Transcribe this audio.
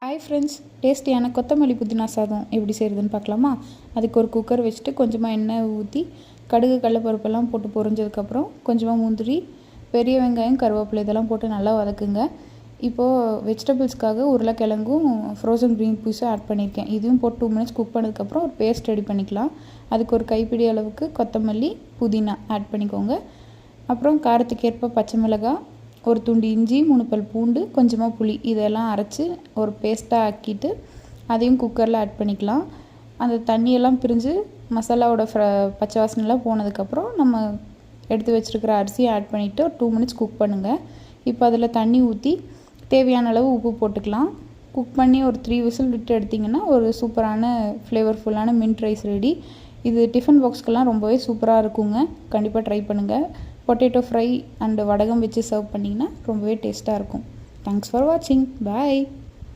Hi friends, டேஸ்டியான கொத்தமல்லி புதினா சாதம் எப்படி செய்கிறதுன்னு பார்க்கலாமா? அதுக்கு ஒரு குக்கர் வச்சுட்டு கொஞ்சமாக எண்ணெய் ஊற்றி கடுகு கடலைப்பருப்பெல்லாம் போட்டு பொரிஞ்சதுக்கப்புறம் கொஞ்சமாக முந்திரி, பெரிய வெங்காயம், கருவேப்பிலை இதெல்லாம் போட்டு நல்லா வதக்குங்க. இப்போது வெஜிடபிள்ஸ்க்காக உருளைக்கிழங்கும் ஃப்ரோசன் க்ரீன் பீஸும் ஆட் பண்ணியிருக்கேன். இதையும் போட்டு 2 மினிட்ஸ் குக் பண்ணதுக்கப்புறம் ஒரு பேஸ்ட் ரெடி பண்ணிக்கலாம். அதுக்கு ஒரு கைப்பிடி அளவுக்கு கொத்தமல்லி, புதினா ஆட் பண்ணிக்கோங்க. அப்புறம் காரத்துக்கு ஏற்ப பச்சை மிளகாய், ஒரு துண்டு இஞ்சி, 3 பல் பூண்டு, கொஞ்சமாக புளி இதெல்லாம் அரைச்சி ஒரு பேஸ்ட்டாக ஆக்கிட்டு அதையும் குக்கரில் ஆட் பண்ணிக்கலாம். அந்த தண்ணியெல்லாம் பிரிஞ்சு மசாலாவோட பச்சை வாசனைலாம் போனதுக்கப்புறம் நம்ம எடுத்து வச்சுருக்கிற அரிசியை ஆட் பண்ணிவிட்டு ஒரு 2 மினிட்ஸ் குக் பண்ணுங்கள். இப்போ அதில் தண்ணி ஊற்றி தேவையான அளவு உப்பு போட்டுக்கலாம். குக் பண்ணி ஒரு 3 விசில் விட்டு எடுத்திங்கன்னா ஒரு சூப்பரான ஃப்ளேவர்ஃபுல்லான மின்ட் ரைஸ் ரெடி. இது டிஃபன் பாக்ஸ்க்கெல்லாம் ரொம்பவே சூப்பராக இருக்குங்க. கண்டிப்பாக ட்ரை பண்ணுங்கள். பொட்டேட்டோ ஃப்ரை அண்டு வடகம் வச்சு சர்வ் பண்ணிங்கன்னா ரொம்பவே டேஸ்ட்டாக இருக்கும். தேங்க்ஸ் ஃபார் வாட்சிங். பாய்.